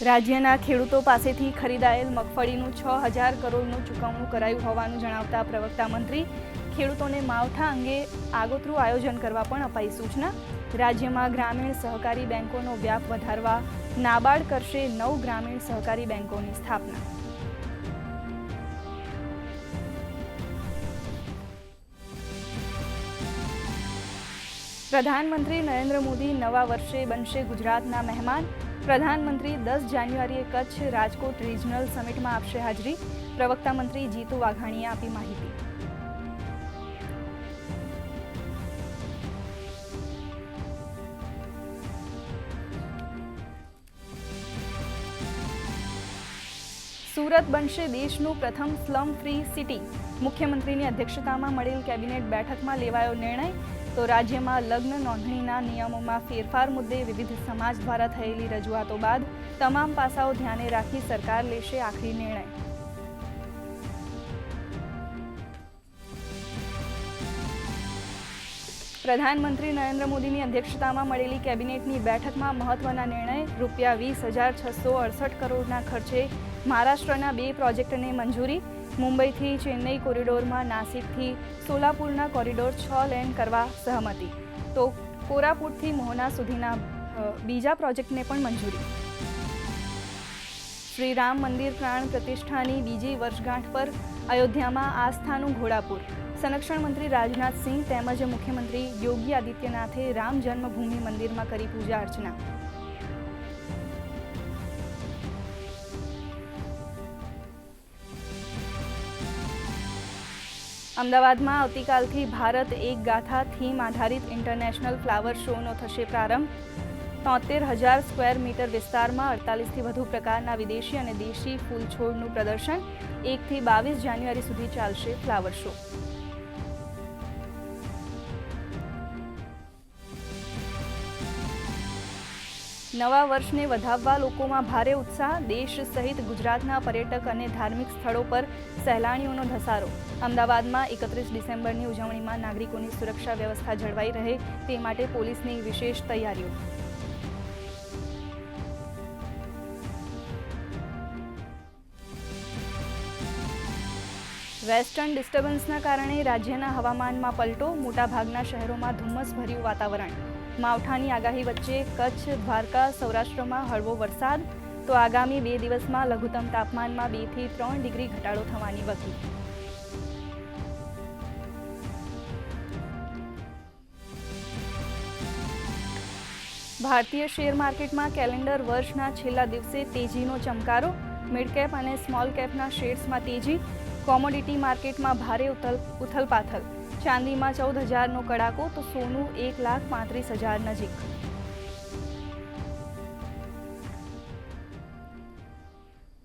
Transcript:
રાજ્યના ખેડૂતો પાસેથી ખરીદાયેલ મગફળીનું 6,000 કરોડનું ચૂકવણું કરાયું હોવાનું જણાવતા પ્રવક્તા મંત્રી ખેડૂતોને માવઠા અંગે આગોતરું આયોજન કરવા પણ અપાઈ સૂચના। રાજ્યમાં ગ્રામીણ સહકારી બેંકોનો વ્યાપ વધારવા નાબાર્ડ કરશે 9 ગ્રામીણ સહકારી બેંકોની સ્થાપના। પ્રધાનમંત્રી નરેન્દ્ર મોદી નવા વર્ષે બનશે ગુજરાતના મહેમાન। પ્રધાનમંત્રી 10 જાન્યુઆરીએ કચ્છ રાજકોટ રિજનલ સમિટમાં આપશે હાજરી। પ્રવક્તા મંત્રી જીતુ વાઘાણીએ આપી માહિતી। સુરત બનશે દેશનું પ્રથમ સ્લમ ફ્રી સિટી। મુખ્યમંત્રીની અધ્યક્ષતામાં મળેલ કેબિનેટ બેઠકમાં લેવાયો નિર્ણય। તો રાજ્યમાં લગ્ન નોંધણીના નિયમોમાં ફેરફાર મુદ્દે વિવિધ સમાજ દ્વારા થયેલી રજૂઆતો બાદ તમામ પાસાઓ ધ્યાને રાખી સરકાર લેશે આખરી નિર્ણય। પ્રધાનમંત્રી નરેન્દ્ર મોદીની અધ્યક્ષતામાં મળેલી કેબિનેટની બેઠકમાં મહત્વના નિર્ણય। ₹20,668 કરોડના ખર્ચે મહારાષ્ટ્રના 2 પ્રોજેક્ટને મંજૂરી। મુંબઈથી ચેન્નઈ કોરિડોરમાં નાસિકથી સોલાપુરના કોરિડોર 6 લેન કરવા સહમતિ। તો કોરાપુટથી મોહના સુધીના બીજા પ્રોજેક્ટને પણ મંજૂરી। શ્રી રામ મંદિર પ્રાણ પ્રતિષ્ઠાની બીજી વર્ષગાંઠ પર અયોધ્યામાં આસ્થાનું ઘોડાપુર। સંરક્ષણ મંત્રી રાજનાથસિંહ તેમજ મુખ્યમંત્રી યોગી આદિત્યનાથે રામ જન્મભૂમિ મંદિરમાં કરી પૂજા અર્ચના। અમદાવાદમાં આવતીકાલથી ભારત એક ગાથા થીમ આધારિત ઇન્ટરનેશનલ ફ્લાવર શોનો થશે પ્રારંભ। 73,000 સ્ક્વેર મીટર વિસ્તારમાં 48થી વધુ પ્રકારના વિદેશી અને દેશી ફૂલ છોડનું પ્રદર્શન। 1 થી 22 જાન્યુઆરી સુધી ચાલશે ફ્લાવર શો। નવા વર્ષને વધાવવા લોકોમાં ભારે ઉત્સાહ। દેશ સહિત ગુજરાતના પર્યટક અને ધાર્મિક સ્થળો પર સહેલાણીઓનો ધસારો। અમદાવાદમાં 31 ડિસેમ્બરની ઉજવણીમાં નાગરિકોની સુરક્ષા વ્યવસ્થા જળવાઈ રહે તે માટે પોલીસની વિશેષ તૈયારીઓ। વેસ્ટર્ન ડિસ્ટર્બન્સના કારણે રાજ્યના હવામાનમાં પલટો। મોટાભાગના શહેરોમાં ધુમ્મસભર્યું વાતાવરણ। માવઠાની આગાહી વચ્ચે કચ્છ, દ્વારકા, સૌરાષ્ટ્રમાં હળવો વરસાદ। તો આગામી 2 દિવસમાં લઘુત્તમ તાપમાનમાં 2 થી 3 ડિગ્રી ઘટાડો થવાની વકી। ભારતીય શેર માર્કેટમાં કેલેન્ડર વર્ષના છેલ્લા દિવસે તેજીનો ચમકારો। મિડ કેપ અને સ્મોલ કેપના શેર્સમાં તેજી। કોમોડિટી માર્કેટમાં ભારે ઉથલપાથલ। ચાંદીમાં 14,000નો કડાકો તો સોનું 1,35,000 નજીક।